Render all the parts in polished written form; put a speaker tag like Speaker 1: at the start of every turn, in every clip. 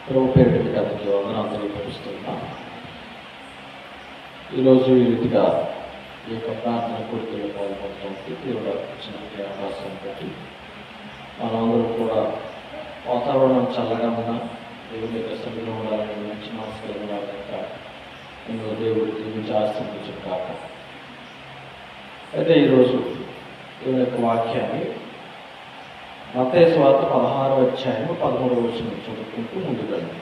Speaker 1: ప్రభు పేరు గారికి వందనాలు తెలియపరుస్తున్నాం. ఈరోజు ఈ రీతిగా ఈ యొక్క ప్రార్థన కోరికలు పాల్గొనడానికి దేవుడు ఇచ్చిన అవకాశం బట్టి మనందరూ కూడా వాతావరణం చల్లగా ఉన్నా దేవుని యొక్క సభలో ఉండాలని మంచి మనసు కలిగిన వారంతా ఇందులో దేవుడు దీవించి ఆశీర్వదించును కాక. అయితే ఈరోజు దేవుని యొక్క వాక్యాన్ని మత్తయి సువార్త 16వ అధ్యాయము 13వ వచనం చదువుకుంటూ ముందుకు రండి.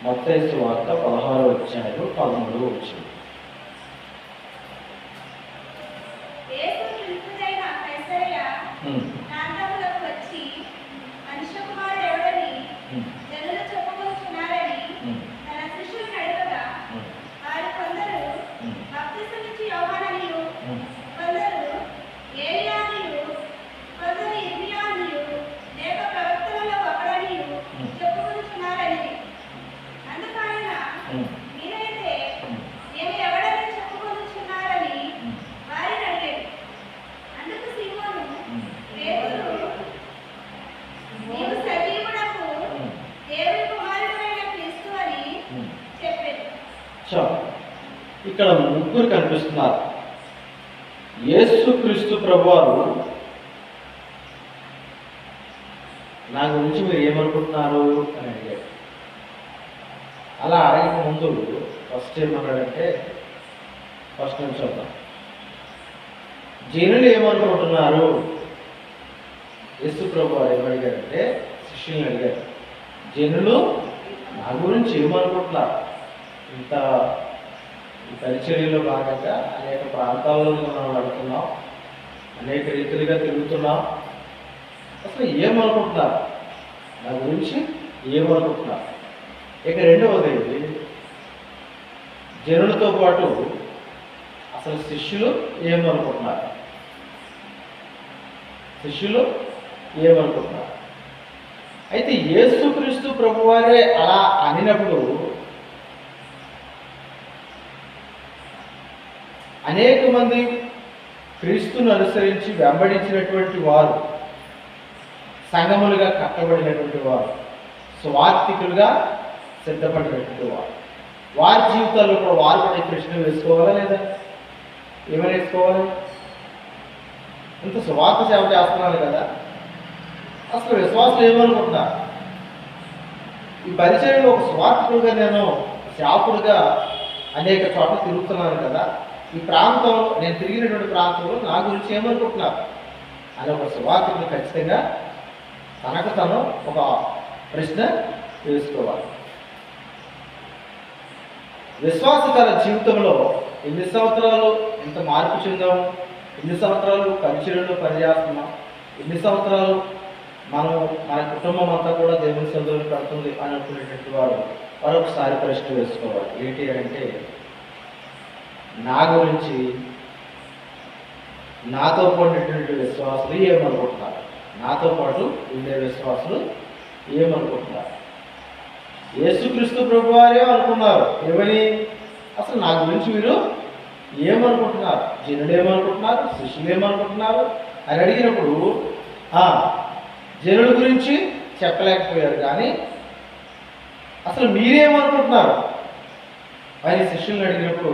Speaker 1: మత్తయి సువార్త 16వ అధ్యాయము 13వ వచనం. ఇక్కడ ముగ్గురు కనిపిస్తున్నారు. యేసుక్రీస్తు ప్రభువారు నా గురించి మీరు ఏమనుకుంటున్నారు అని అడిగాడు. అలా అడిగిన ముందు ఫస్ట్ ఏమన్నాడంటే, ఫస్ట్ నుంచి చూద్దాం. జనులు ఏమనుకుంటున్నారు? యేసు ప్రభువారు ఏమడిగారంటే శిష్యుల్ని అడిగారు, జనులు నా గురించి ఏమనుకుంటున్నారు? ఇంత పరిచర్యలో భాగంగా అనేక ప్రాంతాల్లో మనం నడుతున్నాం, అనేక రీతిలుగా తిరుగుతున్నాం. అసలు ఏమనుకుంటున్నారు? నా గురించి ఏమనుకుంటున్నారు? ఇక రెండవది, జనులతో పాటు అసలు శిష్యులు ఏమనుకుంటున్నారు? శిష్యులు ఏమనుకుంటున్నారు? అయితే యేసుక్రీస్తు ప్రభువారే అలా అనినప్పుడు అనేక మంది క్రీస్తును అనుసరించి వెంబడించినటువంటి వారు, సంఘములుగా కట్టబడినటువంటి వారు, స్వార్థికులుగా సిద్ధపడినటువంటి వారు, వారి జీవితాల్లో కూడా వారు కూడా ప్రశ్న వేసుకోవాలా లేదా? ఏమైనా వేసుకోవాలి? ఇంత స్వార్థ సేవ చేస్తున్నారు కదా, అసలు విశ్వాసులు ఏమనుకుంటున్నారు? ఈ పరిచయంలో ఒక స్వార్థకుడుగా, నేను సేవకుడుగా అనేక చోట్ల తిరుగుతున్నాను కదా, ఈ ప్రాంతం నేను తిరిగినటువంటి ప్రాంతంలో నా గురించి ఏమనుకుంటున్నారు అని ఒక సువార్తను ఖచ్చితంగా తనకు తను ఒక ప్రశ్న వేసుకోవాలి. విశ్వాసకర జీవితంలో ఎన్ని సంవత్సరాలు ఇంత మార్పు చెందాము, ఎన్ని సంవత్సరాలు పరిచయంలో పనిచేస్తున్నాం, ఎన్ని సంవత్సరాలు మనం మన కుటుంబం అంతా కూడా దేవుని సందులో పడుతుంది అని అనుకునేటువంటి వారు మరొకసారి ప్రశ్న వేసుకోవాలి. ఏంటి అంటే, నా గురించి నాతో పాటు విశ్వాసులు ఏమనుకుంటున్నారు? నాతో పాటు ఉండే విశ్వాసులు ఏమనుకుంటున్నారు? యేసుక్రీస్తు ప్రభువారే అనుకున్నారు. ఏమని? అసలు నా గురించి మీరు ఏమనుకుంటున్నారు? జనులు ఏమనుకుంటున్నారు? శిష్యులు ఏమనుకుంటున్నారు అని అడిగినప్పుడు జనుల గురించి చెప్పలేకపోయారు, కానీ అసలు మీరేమనుకుంటున్నారు అని శిష్యులను అడిగినప్పుడు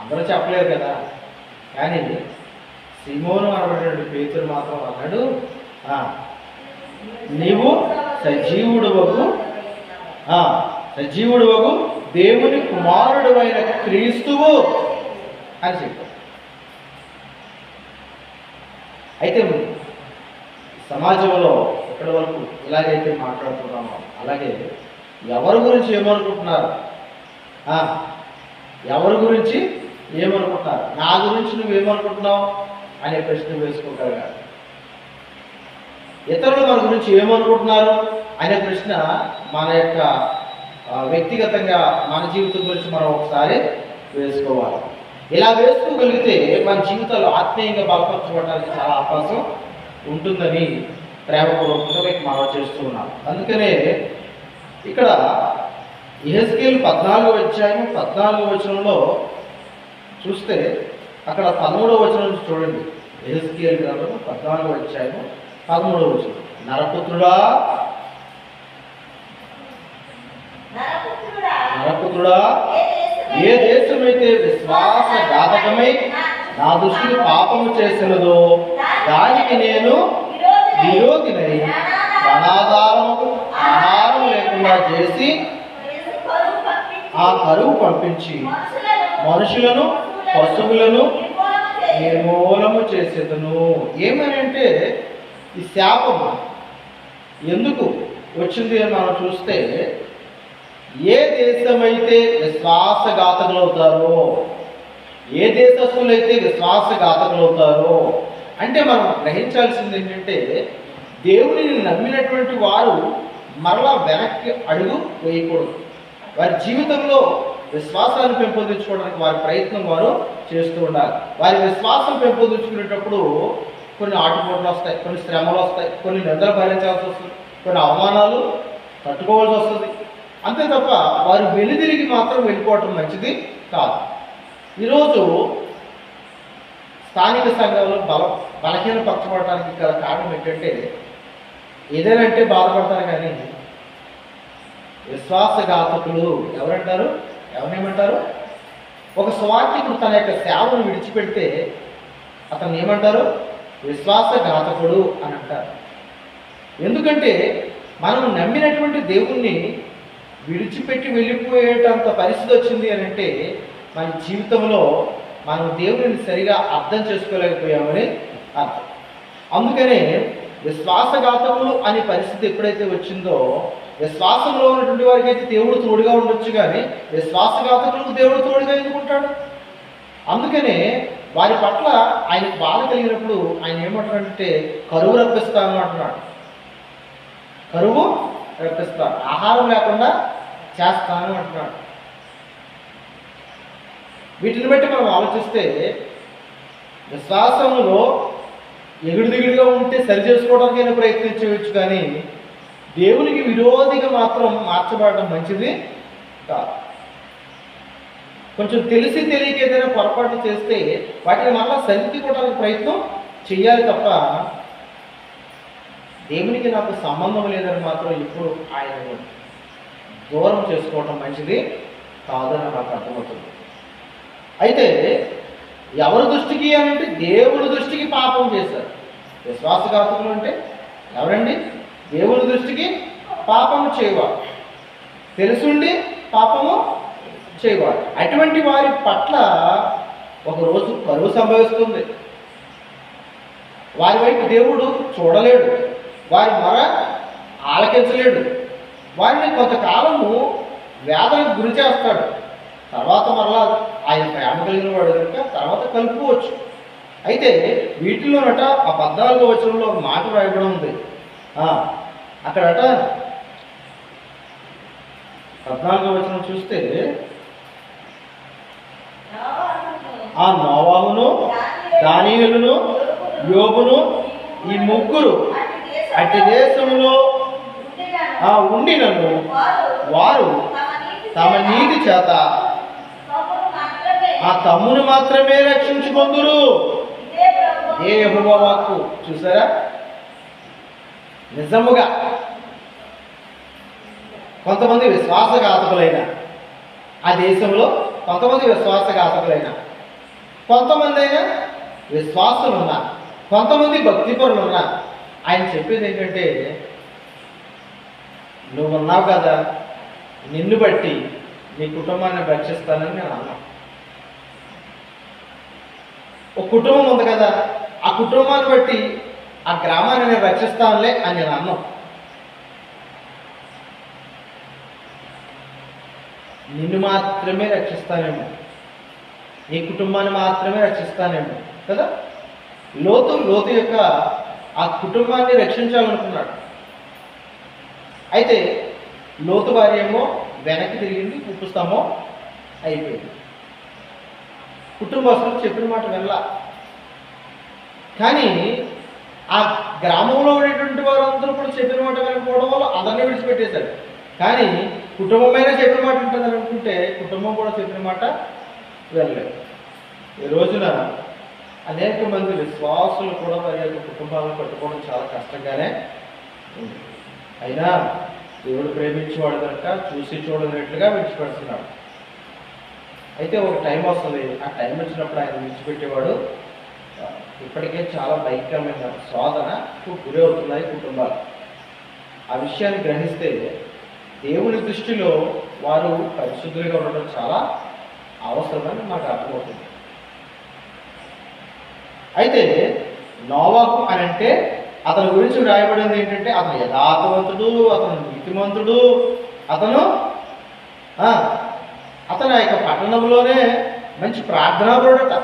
Speaker 1: అందరూ చెప్పలేరు కదా. కానీ సీమోను అనబడినటువంటి పేతురు మాత్రం అన్నాడు, నీవు సజీవుడువగు దేవుని కుమారుడు అయిన క్రీస్తువు అని చెప్పారు. అయితే సమాజంలో ఎక్కడి వరకు ఇలాగైతే మాట్లాడుతున్నామో అలాగే ఎవరి గురించి ఏమనుకుంటున్నారు? ఎవరి గురించి ఏమనుకుంటున్నారు? నా గురించి నువ్వేమనుకుంటున్నావు అనే ప్రశ్న వేసుకోగలగాలి. ఇతరులు మన గురించి ఏమనుకుంటున్నారు అనే ప్రశ్న మన యొక్క వ్యక్తిగతంగా మన జీవితం గురించి మనం ఒకసారి వేసుకోవాలి. ఇలా వేసుకోగలిగితే మన జీవితాలు ఆత్మీయంగా బలపరచబడడానికి చాలా అవకాశం ఉంటుందని ప్రేమపూర్వకంగా మీకు మనం చేస్తున్నాం. అందుకనే ఇక్కడ యెహెజ్కేలు 14వ అధ్యాయం 14వ వచనంలో చూస్తే అక్కడ 13వ వచనం నుంచి చూడండి. యెహెజ్కేలు గ్రంథము 14వ అధ్యాయము 13వ వచనం. నరపుత్రుడా పుత్రుడా, ఏ దేశమైతే విశ్వాసఘాతకమై నా దృష్టికి పాపము చేసినదో దానికి నేను విరోధినై ఆహారం లేకుండా చేసి ఆ కరువు పంపించి మనుషులను పశువులను నిర్మూలము చేసేదను. ఏమని అంటే ఈ శాపము ఎందుకు వచ్చింది అని మనం చూస్తే, ఏ దేశమైతే విశ్వాసఘాతకులు అవుతారో, ఏ దేశస్తులైతే విశ్వాసఘాతకులు అవుతారో అంటే మనం గ్రహించాల్సింది ఏంటంటే, దేవునిని నమ్మినటువంటి వారు మరలా వెనక్కి అడుగు వేయకూడదు. వారి జీవితంలో విశ్వాసాన్ని పెంపొందించుకోవడానికి వారి ప్రయత్నం వారు చేస్తూ ఉండాలి. వారి విశ్వాసం పెంపొందించుకునేటప్పుడు కొన్ని ఆటుపోట్లు వస్తాయి, కొన్ని శ్రమలు వస్తాయి, కొన్ని నిందలు భరించాల్సి వస్తుంది, కొన్ని అవమానాలు తట్టుకోవాల్సి వస్తుంది. అంతే తప్ప వారు వెనుదిరిగి మాత్రం వెళ్ళిపోవటం మంచిది కాదు. ఈరోజు స్థానిక సంఘాలు బలహీనపరచబడటానికి గల కారణం ఏంటంటే, ఏదైనా అంటే బాధపడతారు కానీ విశ్వాసఘాతకులు ఎవరంటారు? ఎవరినేమంటారు? ఒక సువార్థికుడు తన యొక్క సేవను విడిచిపెడితే అతను ఏమంటారు? విశ్వాసఘాతకుడు అని అంటారు. ఎందుకంటే మనం నమ్మినటువంటి దేవుణ్ణి విడిచిపెట్టి వెళ్ళిపోయేటంత పరిస్థితి వచ్చింది అని అంటే, మన జీవితంలో మనం దేవుడిని సరిగా అర్థం చేసుకోలేకపోయామని అర్థం. అందుకనే విశ్వాసఘాతకులు అనే పరిస్థితి ఎప్పుడైతే వచ్చిందో, విశ్వాసంలో ఉన్నటువంటి వారికి అయితే దేవుడు తోడుగా ఉండొచ్చు, కానీ విశ్వాసఘాతకులకు దేవుడు తోడుగా ఎందుకుంటాడు? అందుకనే వారి పట్ల ఆయనకు బాధ కలిగినప్పుడు ఆయన ఏమంటాడంటే, కరువు రప్పిస్తాను అంటున్నాడు. కరువు రప్పిస్తాను, ఆహారం లేకుండా చేస్తాను అంటున్నాడు. వీటిని బట్టి మనం ఆలోచిస్తే విశ్వాసంలో ఎగుడు దిగుడుగా ఉంటే సరి చేసుకోవడానికైనా ప్రయత్నించవచ్చు, కానీ దేవునికి విరోధిగా మాత్రం మార్చబడడం మంచిది కాదు. కొంచెం తెలిసి తెలియక ఏదైనా పొరపాటు చేస్తే వాటిని మళ్ళా సరిదిద్దుకోవడానికి ప్రయత్నం చేయాలి తప్ప, దేవునికి నాకు సంబంధం లేదని మాత్రం ఇప్పుడు ఆయన దూరం చేసుకోవటం మంచిది కాదని నాకు అర్థమవుతుంది. అయితే ఎవరి దృష్టికి అని అంటే దేవుడి దృష్టికి పాపం చేశారు. విశ్వాసఘాతకులు అంటే ఎవరండి? దేవుడి దృష్టికి పాపము చేయవాడు, తెలుసుండి పాపము చేయవాడు. అటువంటి వారి పట్ల ఒకరోజు కరువు సంభవిస్తుంది. వారి వైపు దేవుడు చూడలేడు, వారి మొర ఆలకించలేడు, వారిని కొంతకాలము వేదనకు గురి చేస్తాడు. తర్వాత మరలా ఆయన ప్రేమ కలిగిన వాడు కనుక తర్వాత కలుపుకోవచ్చు. అయితే వీటిలోనట ఆ 14వ వచనంలో ఒక మాట రాయబడి ఉంది. అక్కడట 14వ వచనం చూస్తే, ఆ నోవాహును, దానియేలును, యోబును ఈ ముగ్గురు అట్టి దేశంలో ఉండినను వారు తమ నీతి చేత ఆ తమ్మును మాత్రమే రక్షించుకొందురు. ఏ యెహోవా వాక్కు. చూసారా? నిజముగా కొంతమంది విశ్వాసఘాతకులైన ఆ దేశంలో, కొంతమంది విశ్వాసఘాతకులైన, కొంతమంది అయినా విశ్వాసులు ఉన్నా, కొంతమంది భక్తిపరులు ఉన్నా, ఆయన చెప్పేది ఏంటంటే, నువ్వు ఉన్నావు కదా, నిన్ను బట్టి నీ కుటుంబాన్ని రక్షిస్తానని నేను అన్నా. ఒక కుటుంబం ఉంది కదా, ఆ కుటుంబాన్ని బట్టి ఆ గ్రామాన్ని నేను రక్షిస్తానులే అని నేను అన్నాం. నిన్ను మాత్రమే రక్షిస్తానేమో, నీ కుటుంబాన్ని మాత్రమే రక్షిస్తానేమో కదా. లోతు యొక్క ఆ కుటుంబాన్ని రక్షించాలనుకున్నాడు. అయితే లోతు భార్య ఏమో వెనక్కి తిరిగింది, ఉప్పుస్తామో అయిపోయింది. కుటుంబస్తులు చెప్పిన మాట వెళ్ళా. కానీ ఆ గ్రామంలో ఉండేటువంటి వారందరూ కూడా చెప్పిన మాట వెళ్ళకపోవడం వల్ల అందరినీ విడిచిపెట్టేశారు. కానీ కుటుంబమైనా చెప్పిన మాట ఉంటుందని అనుకుంటే కుటుంబం కూడా చెప్పిన మాట వెళ్ళలేదు. ఈ రోజున అనేక మంది విశ్వాసులు కూడా వారి యొక్క కుటుంబాలను కట్టుకోవడం చాలా కష్టంగానే ఉంది. అయినా దేవుడు ప్రేమించేవాడు కనుక చూసి చూడనట్లుగా విడిచిపెడుతున్నాడు. అయితే ఒక టైం వస్తుంది, ఆ టైం వచ్చినప్పుడు ఆయన విడిచిపెట్టేవాడు. ఇప్పటికే చాలా భయంకరమైన శోధనకు గురి అవుతున్నాయి కుటుంబాలు. ఆ విషయాన్ని గ్రహిస్తే దేవుని దృష్టిలో వారు పరిశుద్ధులుగా ఉండడం చాలా అవసరమని మాకు అర్థమవుతుంది. అయితే నోవాహు అని అంటే అతని గురించి వ్రాయబడింది ఏంటంటే అతను యథార్థవంతుడు, అతను నీతిమంతుడు, అతను ఆ యొక్క పట్టణంలోనే మంచి ప్రార్థనాపరుడట.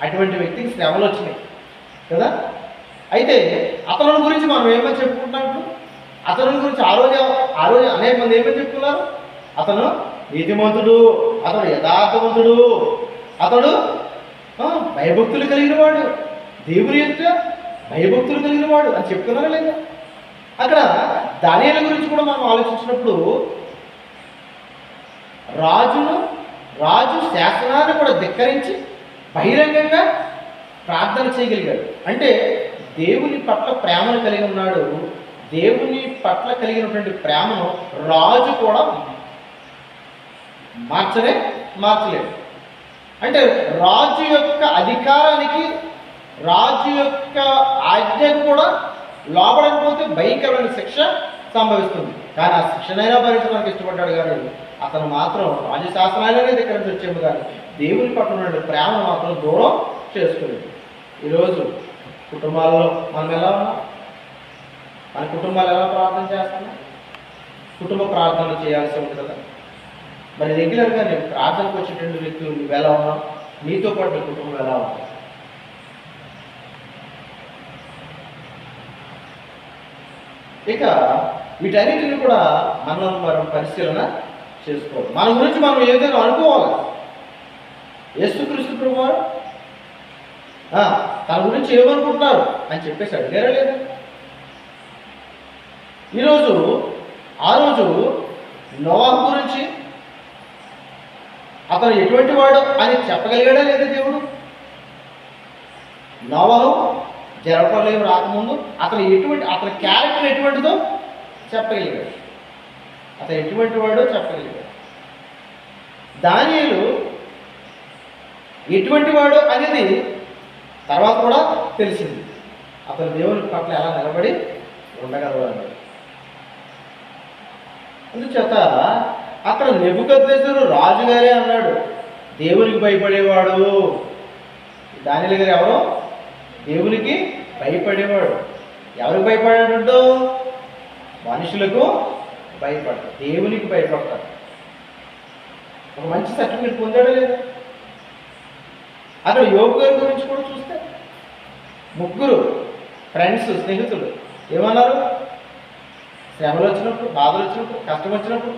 Speaker 1: అటువంటి వ్యక్తికి శ్రమలు వచ్చినాయి కదా. అయితే అతని గురించి మనం ఏమని చెప్పుకుంటున్నాం? అతని గురించి ఆ రోజు అనేక మంది ఏమని చెప్పుకున్నారు? అతను నీతిమంతుడు, అతడు యథార్థవంతుడు, అతడు భయభక్తులు కలిగిన వాడు, దేవుని యొక్క భయభక్తులు కలిగిన వాడు అని చెప్తున్నారా లేదా? అక్కడ దానియేలు గురించి కూడా మనం ఆలోచించినప్పుడు రాజు శాసనాన్ని కూడా ధిక్కరించి బహిరంగంగా ప్రార్థన చేయగలిగాడు. అంటే దేవుని పట్ల ప్రేమను కలిగి ఉన్నాడు. దేవుని పట్ల కలిగినటువంటి ప్రేమను రాజు కూడా మార్చలేడు. అంటే రాజు యొక్క అధికారానికి, రాజు యొక్క ఆజ్ఞకు కూడా లోబడకపోతే భయంకరమైన శిక్ష సంభవిస్తుంది. కానీ ఆ శిక్షనైనా భరించడానికి ఇష్టపడ్డాడు. కానీ అతను మాత్రం రాజశాస్త్రాలనే దగ్గర నుంచి వచ్చేది, కానీ దేవుని పట్ల ఉన్న ప్రేమను మాత్రం దూరం చేసుకోలేదు. ఈరోజు కుటుంబాల్లో మనం ఎలా ఉన్నాం? మన కుటుంబాలు ఎలా ప్రార్థన చేస్తున్నాం? కుటుంబ ప్రార్థనలు చేయాల్సి ఉంటుంది కదా. మరి రెగ్యులర్గా నేను ప్రార్థనకు వచ్చేటువంటి వ్యక్తులు నువ్వు ఎలా ఉన్నావు? నీతో పాటు నీ కుటుంబం ఎలా ఉంది? ఇక వీటన్నిటిని కూడా మనం పరిశీలన చేసుకోవాలి. మన గురించి మనం ఏదైనా అనుకోవాలి. యేసుక్రీస్తు ప్రభువారు తన గురించి ఏమనుకుంటున్నారు అని చెప్పేసి అడిగారా లేదా? ఆ రోజు నోవాహు గురించి అతను ఎటువంటి వాడు అని చెప్పగలిగాడా లేదా దేవుడు? నోవాహు జలప్రళయం రాకముందు అతని క్యారెక్టర్ ఎటువంటిదో చెప్పగలిగాడు. అతను ఎటువంటి వాడో చెప్పగలిగాడు. దానియేలు ఎటువంటి వాడు అనేది తర్వాత కూడా తెలిసింది. అతను దేవుని పట్ల ఎలా నిలబడి ఉండగలవాడు. అందుచేత అక్కడ నెబుకద్నెజరు రాజుగారే అన్నాడు, దేవునికి భయపడేవాడు. దానియేలు గారు ఎవరో దేవునికి భయపడేవాడు. ఎవరికి భయపడాడంటో? మనుషులకు భయపడతాడు, దేవునికి భయపడతాడు. ఒక మంచి సర్టిఫికేట్ పొందాడా లేదా? అక్కడ యోబు గారి గురించి కూడా చూస్తే ముగ్గురు ఫ్రెండ్స్, స్నేహితులు ఏమన్నారు? శ్రమలు వచ్చినప్పుడు, బాధలు వచ్చినప్పుడు, కష్టం వచ్చినప్పుడు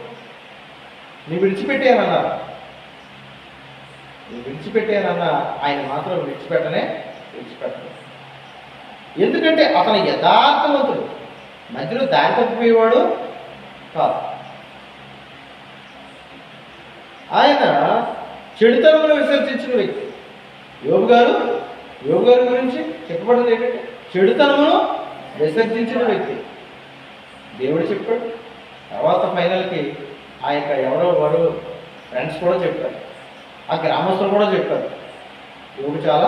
Speaker 1: నీ విడిచిపెట్టానన్నారు. నీ విడిచిపెట్టానన్నా ఆయన మాత్రం విడిచిపెట్టరు. ఎందుకంటే అతను యథార్థవంతుడు, మధ్యలో దారి తప్పిపోయేవాడు కాదు. ఆయన చెడుతనమును విసర్జించిన వ్యక్తి. యోబు గారి గురించి చెప్పబడింది ఏంటంటే చెడుతనమును విసర్జించిన వ్యక్తి. దేవుడు చెప్పాడు. తర్వాత ఫైనల్కి ఆ యొక్క వారు ఫ్రెండ్స్ కూడా చెప్పారు, ఆ గ్రామస్తులు కూడా చెప్పారు, యోబు చాలా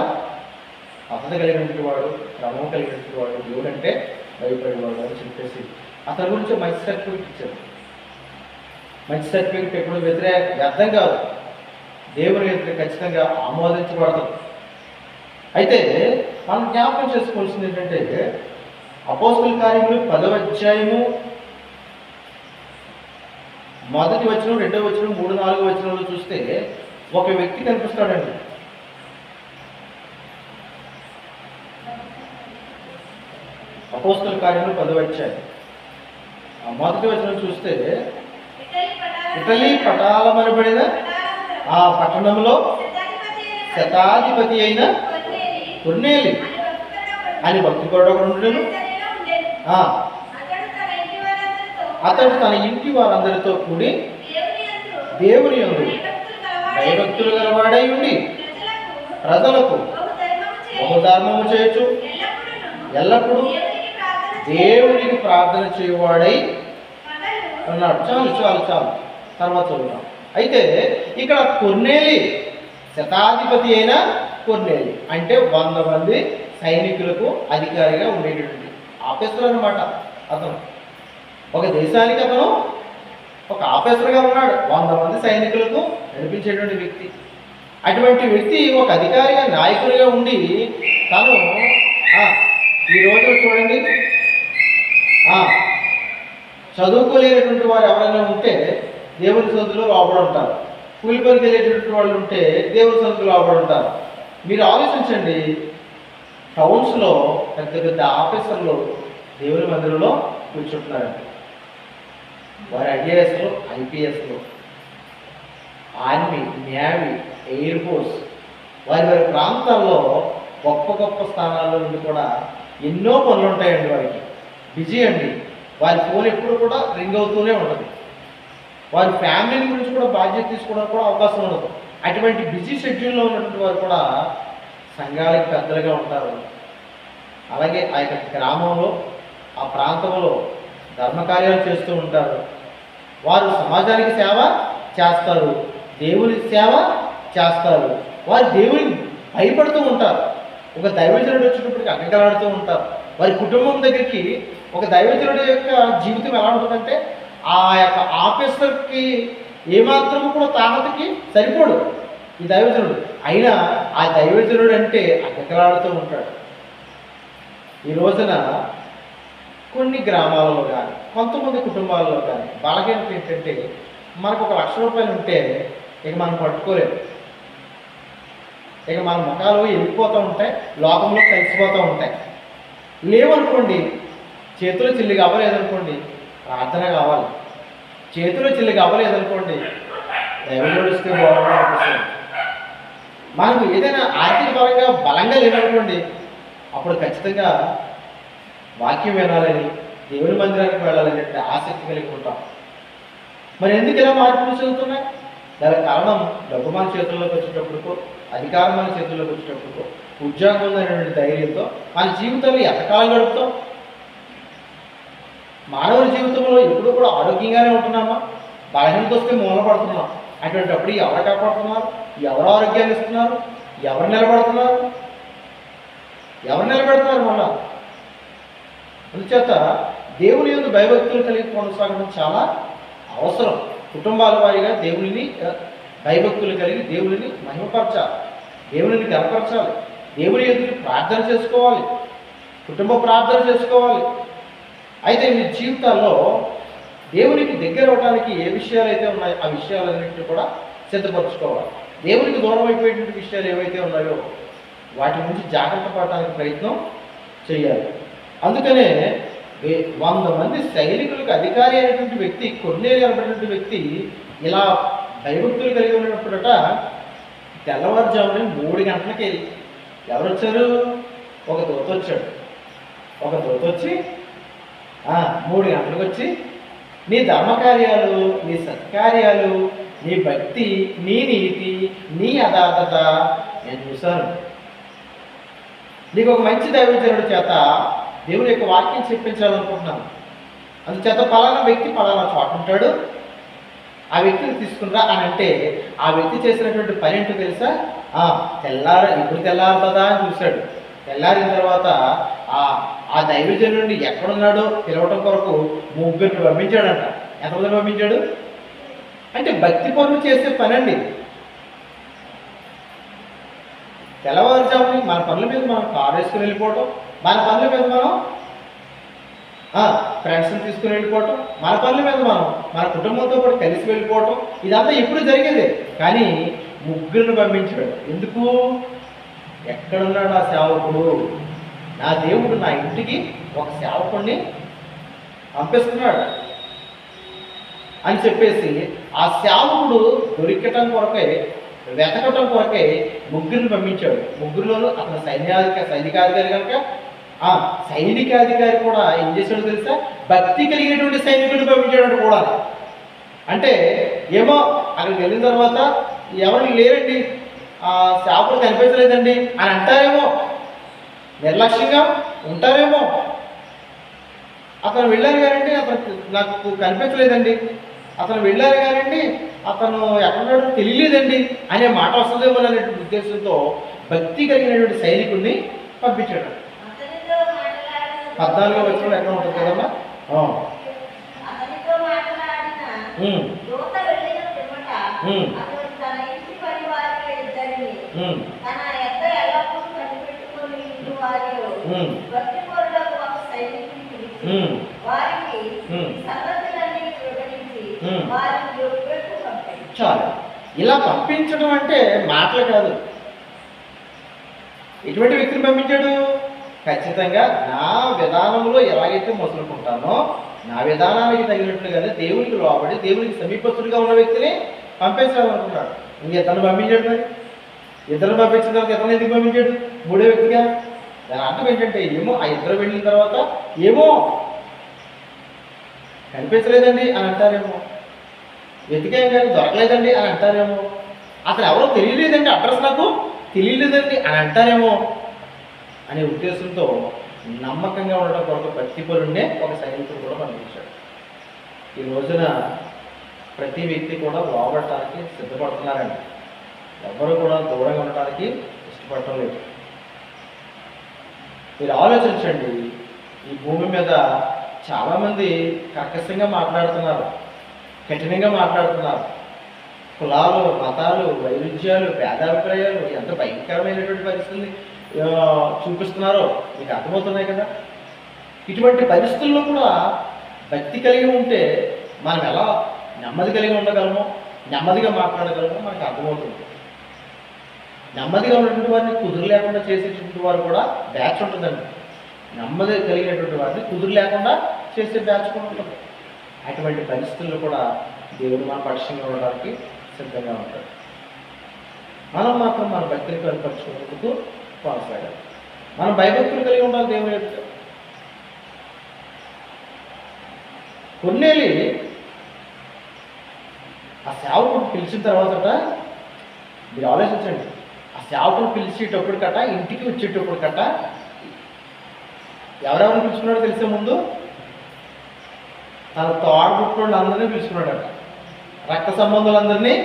Speaker 1: పద్ధతి కలిగినటువంటి వాడు, క్రమం కలిగినటువంటి వాడు, దేవుడు అంటే భయపడేవాడు అని చెప్పేసి అతని గురించి మంచి సర్టిఫికెట్ ఇచ్చారు. మంచి సర్టిఫికెట్ ఎప్పుడు వ్యర్థం కాదు, దేవుని ఎదుట ఖచ్చితంగా ఆమోదించబడతాం. అయితే మనం జ్ఞాపకం చేసుకోవాల్సింది ఏంటంటే అపోస్తల కార్యములు 10వ అధ్యాయము 1వ వచనం, 2వ వచనం, 3, 4వ వచనంలో చూస్తే ఒక వ్యక్తి కనిపిస్తాడండి. అపోస్తల కార్యములు 10వ అధ్యాయం 1వ వచనం చూస్తే ఇటలీ పటాలమనబడిన ఆ పట్టణంలో శతాధిపతి అయిన కొర్నేలి అని భక్తిపరుడు ఉండెను. అతడు తన ఇంటి వారందరితో కూడి దేవుని యందు భయభక్తులు గలవాడై ఉండి ప్రజలకు బహుధర్మము చేయొచ్చు ఎల్లప్పుడూ దేవునికి ప్రార్థన చేయవాడై అన్నాడు. చాలు తర్వాత చదువుతాం. అయితే ఇక్కడ కొర్నేలి శతాధిపతి అయిన కొర్నేలి అంటే 100 మంది సైనికులకు అధికారిగా ఉండేటటువంటి ఆఫీసర్ అనమాట. అతను ఒక దేశానికి అతను ఒక ఆఫీసర్గా ఉన్నాడు. 100 మంది సైనికులకు నడిపించేటువంటి వ్యక్తి. అటువంటి వ్యక్తి ఒక అధికారిగా నాయకుడిగా ఉండి తను ఈ రోజు చూడండి, చదువుకోలేనటువంటి వారు ఎవరైనా ఉంటే దేవుని సొంతలో లోపడి ఉంటారు. కూలి పనికి వెళ్ళేటటువంటి వాళ్ళు ఉంటే దేవుని సొంతలో లోపడి ఉంటారు. మీరు ఆలోచించండి, టౌన్స్లో పెద్ద పెద్ద ఆఫీసర్లు దేవుని మందిరంలో కూర్చుంటున్నారండి. వారి ఐఏఎస్లు, ఐపీఎస్లు, ఆర్మీ, నేవీ, ఎయిర్ ఫోర్స్ వారి వారి ప్రాంతాల్లో గొప్ప గొప్ప స్థానాల్లో నుండి కూడా ఎన్నో పనులు ఉంటాయండి. వారికి బిజీ అండి. వారి ఫోన్ ఎప్పుడు కూడా రింగ్ అవుతూనే ఉంటుంది. వారి ఫ్యామిలీ గురించి కూడా బాధ్యత తీసుకోవడానికి కూడా అవకాశం ఉండదు. అటువంటి బిజీ షెడ్యూల్లో ఉన్నటువంటి వారు కూడా సంఘాలకు పెద్దలుగా ఉంటారు. అలాగే ఆ యొక్క గ్రామంలో, ఆ ప్రాంతంలో ధర్మకార్యాలు చేస్తూ ఉంటారు. వారు సమాజానికి సేవ చేస్తారు, దేవుని సేవ చేస్తారు. వారు దేవుని భయపడుతూ ఉంటారు. ఒక దైవజనుడు వచ్చేటప్పటికి అగ్గలాడుతూ ఉంటారు. వారి కుటుంబం దగ్గరికి ఒక దైవజనుడి యొక్క జీవితం ఎలా ఉంటుందంటే ఆ యొక్క ఆఫీసర్కి ఏమాత్రము కూడా తాహతకి సరిపోడు ఈ దైవజనుడు. అయినా ఆ దైవజనుడు అంటే అగ్గలాడుతూ ఉంటాడు. ఈ రోజున కొన్ని గ్రామాలలో కానీ, కొంతమంది కుటుంబాలలో కానీ బలహీనత ఏంటంటే మనకు 1 లక్ష రూపాయలు ఉంటే ఇక మనం పట్టుకోలేము. ఇక మన ముఖాలు వెళ్ళిపోతూ ఉంటాయి, లోకంలో కలిసిపోతూ ఉంటాయి. లేవనుకోండి, చేతులు చిల్లిగా అవ్వలేదనుకోండి, ప్రార్థన కావాలి. చేతులు చిల్లిగా అవ్వలేదనుకోండి, దైవజనుడు వస్తే బాగుంటుంది. మనకు ఏదైనా ఆర్థిక పరంగా బలంగా లేదనుకోండి, అప్పుడు ఖచ్చితంగా వాక్యం వినాలని, దేవుని మందిరానికి వెళ్ళాలని ఆసక్తి కలిగి ఉంటాం. మరి ఎందుకు ఇలా మార్పులు చెందుతున్నాయి? దానికి కారణం డబ్బు మన చేతుల్లోకి వచ్చేటప్పటికో, అధికారం మన చేతుల్లోకి వచ్చేటప్పటికో, ఉద్యోగం ఉందనేటువంటి ధైర్యంతో మన జీవితంలో ఎంతకాలం గడుపుతాం? మానవుల జీవితంలో ఎప్పుడు కూడా ఆరోగ్యంగానే ఉంటున్నామా? బలహీనత వస్తే మూలపడుతున్నాం. అటువంటిప్పుడు ఎవరు కాపాడుతున్నారు? ఎవరు ఆరోగ్యాన్ని ఇస్తున్నారు? ఎవరు నిలబడుతున్నారు? మళ్ళా అందుచేత దేవుని యందు భయభక్తులు కలిగి కొనసాగడం చాలా అవసరం. కుటుంబాల వారిగా దేవునిని భయభక్తులు కలిగి దేవునిని మహిమపరచాలి, దేవునిని గనపరచాలి, దేవుని యందు ప్రార్థన చేసుకోవాలి, కుటుంబ ప్రార్థన చేసుకోవాలి. అయితే మీ జీవితాల్లో దేవునికి దగ్గర అవడానికి ఏ విషయాలు అయితే ఉన్నాయో ఆ విషయాలన్నింటినీ కూడా సిద్ధపరచుకోవాలి. దేవునికి దూరం అయిపోయేటువంటి విషయాలు ఏవైతే ఉన్నాయో వాటి నుంచి జాగ్రత్త పడటానికి ప్రయత్నం చేయాలి. అందుకనే 100 మంది సైనికులకు అధికారి అయినటువంటి వ్యక్తి, కొర్నేలి అనేటువంటి వ్యక్తి ఇలా భయభక్తులు కలిగి ఉన్నప్పుడట తెల్లవారుజామున 3 గంటలకి ఎవరు వచ్చారు? ఒక దూత వచ్చాడు. ఒక దూత వచ్చి 3 గంటలకు వచ్చి నీ ధర్మకార్యాలు, నీ సత్కార్యాలు, నీ భక్తి, నీ నీతి, నీ యథార్థత నేను చూశాను. నీకు ఒక మంచి దైవజనుడి చేత దేవుని యొక్క వాక్యం చెప్పించాలనుకుంటున్నాను. అందుచేత పలానా వ్యక్తి పలానా చోట ఉంటాడు, ఆ వ్యక్తిని తీసుకురా అని అంటే ఆ వ్యక్తి చేసినటువంటి పని ఏంటో తెలుసా? ఇప్పుడు తెల్లారుతుందా అని చూశాడు. తెల్లారిన తర్వాత ఆ దైవజనుడిని ఎక్కడున్నాడో పిలవటం కొరకు 3 పంపించాడంట. ఎంతమంది పంపించాడు అంటే భక్తి పనులు చేసే పని అండి. తెల్లవారుజాముని మన పనుల మీద మనం కారు వేసుకుని వెళ్ళిపోవటం, మన పనుల మీద మనం ఫ్రెండ్స్ని తీసుకుని వెళ్ళిపోవటం, మన పనుల మీద మనం మన కుటుంబంతో పాటు కలిసి వెళ్ళిపోవటం, ఇదంతా ఎప్పుడు జరిగేది. కానీ 3 పంపించాడు. ఎందుకు? ఎక్కడున్నాడు ఆ సేవకుడు? నా దేవుడు నా ఇంటికి ఒక సేవకుడిని పంపిస్తున్నాడు అని చెప్పేసి ఆ సేవకుడు దొరికటం కొరకే, వెతకటం కొరకే 3 పంపించాడు. 3లోనూ అతను సైనికాధికారి కనుక సైనికాధికారి కూడా ఏం చేశాడో తెలుసా? భక్తి కలిగినటువంటి సైనికుడిని పంపించాడు కూడా. అంటే ఏమో అక్కడికి వెళ్ళిన తర్వాత ఎవరు లేరండి, సేవకుడు కనిపించలేదండి అని అంటారేమో, నిర్లక్ష్యంగా ఉంటారేమో. అతను వెళ్ళారు కానండి, అతను నాకు కనిపించలేదండి, అతను వెళ్ళారు కానండి అతను ఎక్కడున్నాడో తెలియలేదండి అనే మాట వస్తుందేమో అనేటువంటి ఉద్దేశంతో భక్తి కలిగినటువంటి సైనికుడిని పంపించాడు. 14వ వచనంలో ఎక్కడ ఉంటుంది కదమ్మా? చాలు. ఇలా పంపించడం అంటే మాటలు కాదు. ఎటువంటి వ్యక్తిని పంపించాడు? ఖచ్చితంగా నా విధానంలో ఎలాగైతే మొదలుకుంటానో నా విధానానికి తగినట్లుగానే దేవునికి లోబడి దేవునికి సమీపస్తుడిగా ఉన్న వ్యక్తిని పంపించాలనుకున్నాడు. ఇతను పంపించాడు. మరి ఇద్దరు పంపించిన తర్వాత ఇతను ఎందుకు పంపించాడు? మూడో వ్యక్తిగా. దాని అర్థం ఏంటంటే ఏమో ఆ ఇద్దరు వెళ్ళిన తర్వాత ఏమో కనిపించలేదండి అని అంటారేమో, వెతికాం కానీ దొరకలేదండి అని అంటారేమో, అతను ఎవరో తెలియలేదండి, అడ్రస్ నాకు తెలియలేదండి అని అంటారేమో అనే ఉద్దేశంతో నమ్మకంగా ఉండడం కొరకు భక్తిపరుండే ఒక సైనికుడు కూడా పంపించాడు. ఈ రోజున ప్రతి వ్యక్తి కూడా లోబడటానికి సిద్ధపడుతున్నారండి. ఎవరు కూడా దూరంగా ఉండటానికి ఇష్టపడటం లేదు. మీరు ఆలోచించండి, ఈ భూమి మీద చాలామంది కర్కశంగా మాట్లాడుతున్నారు, కఠినంగా మాట్లాడుతున్నారు. కులాలు, మతాలు, వైరుధ్యాలు, భేదాభిప్రాయాలు ఎంత భయంకరమైనటువంటి పరిస్థితుల్ని చూపిస్తున్నారో మీకు అర్థమవుతున్నాయి కదా. ఇటువంటి పరిస్థితుల్లో కూడా భక్తి కలిగి ఉంటే మనం ఎలా నెమ్మది కలిగి ఉండగలమో, నెమ్మదిగా మాట్లాడగలమో మనకు అర్థమవుతుంది. నెమ్మదిగా ఉన్నటువంటి వారిని కుదురు లేకుండా చేసేటువంటి వారు కూడా బ్యాచ్ ఉంటుందండి. నెమ్మది కలిగినటువంటి వారిని కుదురు లేకుండా చేసే బ్యాచ్ కూడా ఉంటుంది. అటువంటి పరిస్థితుల్లో కూడా దేవుడు మన పక్షంగా ఉండడానికి సిద్ధంగా ఉంటాడు. మనం మాత్రం మన భక్తిని కనపరుచుకునేందుకు కొనసాగాలి. మనం భయభక్తులు కలిగి ఉండాలి దేవుని యొక్క. కొన్నేళ్ళు ఆ సేవకుడు పిలిచిన తర్వాత మీరు ఆలోచించండి, ఆ సేవకుడు పిలిచేటప్పుడు కట్ట, ఇంటికి వచ్చేటప్పుడు కట్ట ఎవరెవరిని పిలుచుకున్నాడో తెలిసే ముందు తన తోడబుట్టులందరినీ పిలుచుకున్నాడట, రక్త సంబంధులందరినీ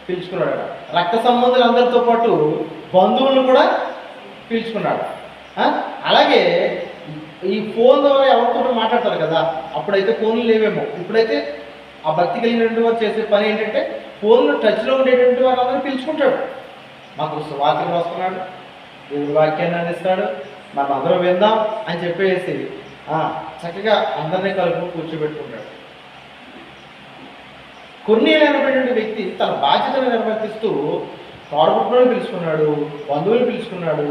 Speaker 1: పిలుచుకున్నాడట, రక్త సంబంధులందరితో పాటు బంధువులను కూడా పిలుచుకున్నాడు. అలాగే ఈ ఫోన్ ద్వారా ఎవరితో మాట్లాడతారు కదా, అప్పుడైతే ఫోన్లు లేవేమో. ఇప్పుడైతే ఆ భక్తి కలిగినటువంటి వారు చేసే పని ఏంటంటే ఫోన్లో టచ్లో ఉండేటువంటి వాళ్ళందరూ పిలుచుకుంటాడు. మాకు సువార్తలు వస్తున్నాడు, దేవుడి వాక్యాన్ని అందిస్తాడు, మనం అందరం విందాం అని చెప్పేసి చక్కగా అందరినీ కలుపు కూర్చోబెట్టుకుంటాడు. కొన్నేళ్ళైనటువంటి వ్యక్తి తన బాధ్యతను నిర్వర్తిస్తూ తోడబుట్టులను పిలుచుకున్నాడు, బంధువులు పిలుచుకున్నాడు,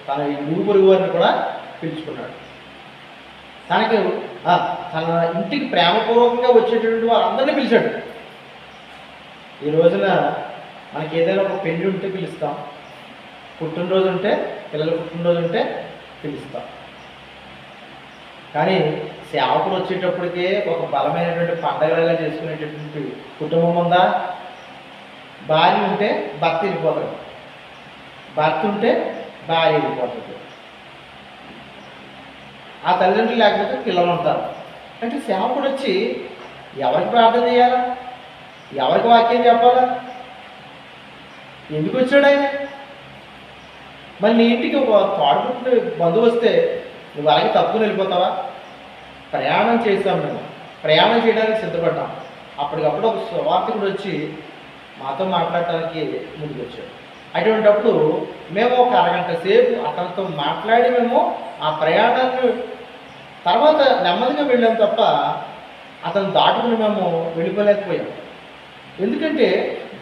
Speaker 1: తన ఇరుగు పొరుగు వారిని కూడా పిలుచుకున్నాడు. తనకి తన ఇంటికి ప్రేమపూర్వకంగా వచ్చేటటువంటి వారందరినీ పిలిచాడు. ఈ రోజున మనకి ఏదైనా ఒక పెళ్లి ఉంటే పిలుస్తాం, పుట్టినరోజు ఉంటే, పిల్లల పుట్టినరోజు ఉంటే పిలుస్తాం. కానీ సేవకుడు వచ్చేటప్పటికే ఒక బలమైనటువంటి పండగలుగా చేసుకునేటటువంటి కుటుంబం ఉందా? భార్య ఉంటే భర్త వెళ్ళిపోతాడు, భర్త ఉంటే భార్య వెళ్ళిపోతుంది, ఆ తల్లిదండ్రులు లేకపోతే పిల్లలు ఉంటారు. అంటే సేవకుడు వచ్చి ఎవరికి ప్రార్థన చేయాలా, ఎవరికి వాక్యం చెప్పాలా, ఎందుకు వచ్చాడు ఆయన? మరి నీ ఇంటికి ఒక తోడబుట్టిన బంధువు వస్తే నువ్వు అలాగే తప్పుకుని వెళ్ళిపోతావా? ప్రయాణం చేసాం, మేము ప్రయాణం చేయడానికి సిద్ధపడ్డాం. అప్పటికప్పుడు ఒక సువార్తికుడు వచ్చి మాతో మాట్లాడటానికి ముందుకు వచ్చాడు. అటువంటిప్పుడు మేము ఒక అరగంట సేపు అతనితో మాట్లాడి మేము ఆ ప్రయాణాన్ని తర్వాత నెమ్మదిగా వెళ్ళాం తప్ప అతను దాటుకుని మేము వెళ్ళిపోలేకపోయాం. ఎందుకంటే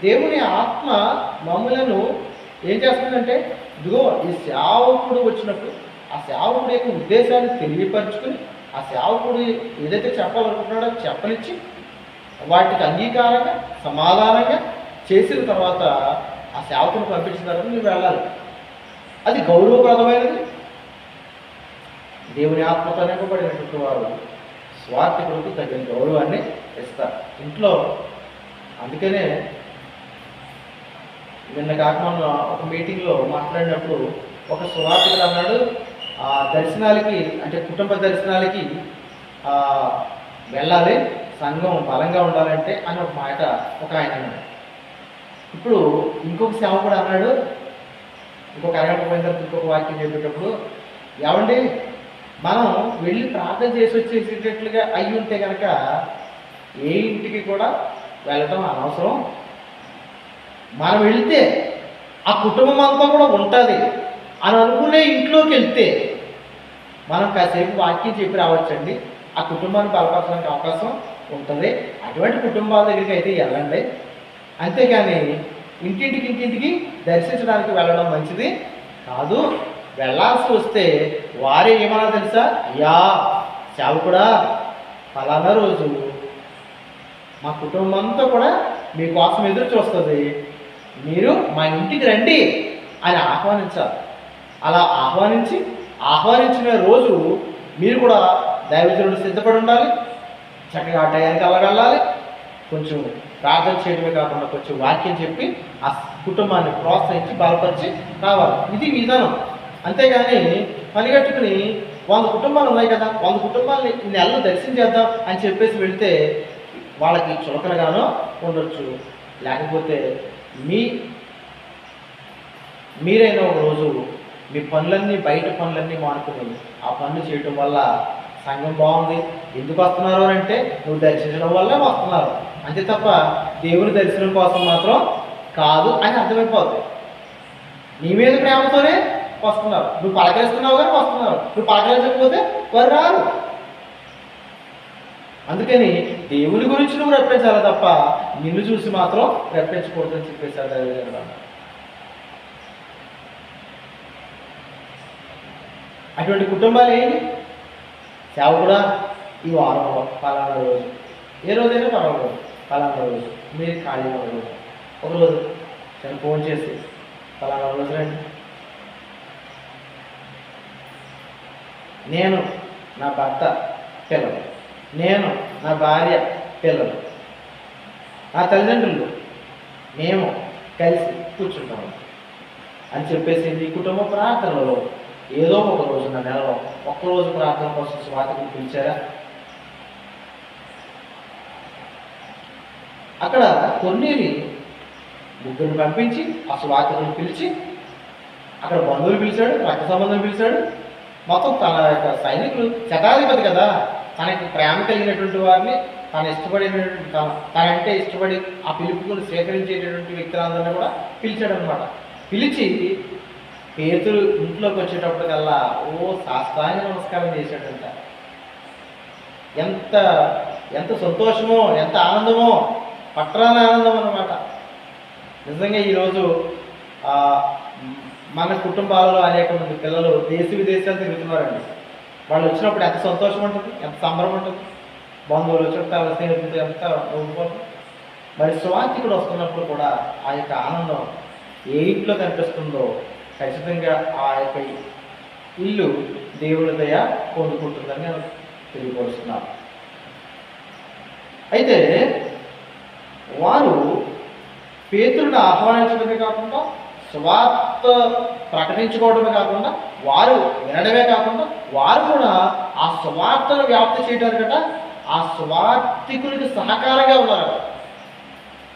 Speaker 1: దేవుని ఆత్మ మమ్మలను ఏం చేస్తుందంటే, ఇదిగో ఈ సేవకుడు వచ్చినప్పుడు ఆ సేవకుడు యొక్క ఉద్దేశాన్ని తెలియపరుచుకుని ఆ సేవకుడు ఏదైతే చెప్పాలనుకుంటున్నాడో చెప్పనిచ్చి వాటికి అంగీకారంగా సమాధానంగా చేసిన తర్వాత ఆ సేవకుని పంపించిన తర్వాత నువ్వు వెళ్ళాలి. అది గౌరవప్రదమైనది. దేవుని ఆత్మతో నింపబడినటువంటి వారు స్వార్థకులకు తగిన గౌరవాన్ని ఇస్తారు ఇంట్లో. అందుకనే నిన్న కాక మొన్న ఒక మీటింగ్లో మాట్లాడినప్పుడు ఒక సువార్తికుడు అన్నాడు, దర్శనాలకి అంటే కుటుంబ దర్శనాలకి వెళ్ళాలి, సంఘం బలంగా ఉండాలంటే అని ఒక మాట ఒక ఆయన అన్నాడు. ఇప్పుడు ఇంకొక సేవకుడు అన్నాడు, ఇంకొక అరగంట పోయిన తర్వాత ఇంకొక వాక్యం చెప్పేటప్పుడు, ఏమండి మనం వెళ్ళి ప్రార్థన చేసి వచ్చేసేటట్లుగా అయ్యి ఉంటే కనుక ఏ ఇంటికి కూడా వెళ్ళటం అనవసరం. మనం వెళ్తే ఆ కుటుంబం అంతా కూడా ఉంటుంది అని అనుకునే ఇంట్లోకి వెళ్తే మనం కాసేపు వాక్యం చెప్పి రావచ్చండి. ఆ కుటుంబాన్ని బలపరచడానికి అవకాశం ఉంటుంది. అటువంటి కుటుంబాల దగ్గరికి అయితే వెళ్ళండి. అంతేగాని ఇంటింటికి దర్శించడానికి వెళ్ళడం మంచిది కాదు. వెళ్ళాల్సి వస్తే వారే ఏమన్నా తెలుసా, అయ్యా సేవకుడా ఫలానా రోజు మా కుటుంబం అంతా కూడా మీకోసం ఎదురు చూస్తుంది, మీరు మా ఇంటికి రండి అని ఆహ్వానించాలి. అలా ఆహ్వానించిన రోజు మీరు కూడా దైవజనుడు సిద్ధపడి ఉండాలి. చక్కగా ఆ టయానికి వెళ్ళాలి. కొంచెం ప్రార్థన చేయడమే కాకుండా కొంచెం వాక్యం చెప్పి ఆ కుటుంబాన్ని ప్రోత్సహించి బలపరిచి రావాలి. ఇది విధానం. అంతేగాని పనిగట్టుకుని 100 కుటుంబాలు ఉన్నాయి కదా, 100 కుటుంబాలని ఈ నెలలో దర్శించేద్దాం అని చెప్పేసి వెళితే వాళ్ళకి చులకనగానో ఉండొచ్చు. లేకపోతే మీరైనా ఒక రోజు మీ పనులన్నీ బయట పనులన్నీ మానుకుని ఆ పనులు చేయటం వల్ల సంఘం బాగుంది. ఎందుకు వస్తున్నారు అంటే నువ్వు దర్శించడం వల్లే వస్తున్నారు, అంతే తప్ప దేవుని దర్శనం కోసం మాత్రం కాదు అని అర్థమైపోతుంది. నీ మీద ప్రేమతోనే వస్తున్నారు. నువ్వు పలకరిస్తున్నావు కానీ వస్తున్నారు. నువ్వు పలకరించకపోతే వారు రారు. అందుకని దేవుని గురించి నువ్వు రెప్పించాలి తప్ప నిన్ను చూసి మాత్రం రెప్పించకూడదని చెప్పేశారు దైవజనుడు. అటువంటి కుటుంబాలు ఏంటి? సేవకుడా ఈ వారంలో పలానా రోజు, ఏ రోజైనా పర్వాలేదు, పలానా రోజు మీరు ఖాళీగా రోజు ఒకరోజు నేను ఫోన్ చేసి పలానా రోజు రండి, నేను నా భర్త పిల్లలు, నేను నా భార్య పిల్లలు, నా తల్లిదండ్రులు మేము కలిసి కూర్చుంటాము అని చెప్పేసి మీ కుటుంబ ప్రార్థనలో ఏదో ఒక రోజు నా నెలలో ఒక్కరోజు ప్రార్థన కోసం స్వాతిని పిలిచారా? అక్కడ కొన్నేని ముగ్గురిని పంపించి ఆ స్వాతిని పిలిచి అక్కడ బంధువులు పిలిచాడు, రక్త సంబంధం పిలిచాడు. మొత్తం తన యొక్క సైనికులు, శతాధిపతి కదా, తనకి ప్రేమ కలిగినటువంటి వారిని తను ఇష్టపడినటువంటి తనంటే ఇష్టపడి ఆ పిలుపుని స్వీకరించేటటువంటి వ్యక్తులందరినీ కూడా పిలిచాడు అనమాట. పిలిచి పేతురు ఇంట్లోకి వచ్చేటప్పటికల్లా సాష్టాంగ నమస్కారం చేశాడంట. ఎంత ఎంత సంతోషమో, ఎంత ఆనందమో, పట్టరాని ఆనందం అన్నమాట. నిజంగా ఈరోజు మన కుటుంబాలలో అనేక మంది పిల్లలు దేశ విదేశాలు తిరుగుతున్నారండి. వాళ్ళు వచ్చినప్పుడు ఎంత సంతోషం ఉంటుంది, ఎంత సంబరం ఉంటుంది. బంధువులు, చుట్టాలు, స్నేహితులు ఎంత నవ్వుకోవడం. మరి స్వాతికుడు వస్తున్నప్పుడు కూడా ఆ యొక్క ఆనందం ఏ ఇంట్లో కనిపిస్తుందో ఖచ్చితంగా ఆ యొక్క ఇల్లు దేవుని దయ పొందుకుంటుందని నేను తెలియపరుస్తున్నాను. అయితే వారు పేతురుని ఆహ్వానించడమే కాకుండా స్వార్థ ప్రకటించుకోవడమే కాకుండా వారు వినడమే కాకుండా వారు కూడా ఆ స్వార్థను వ్యాప్తి చేయడానికట ఆ స్వార్థికునికి సహకారంగా ఉన్నారు.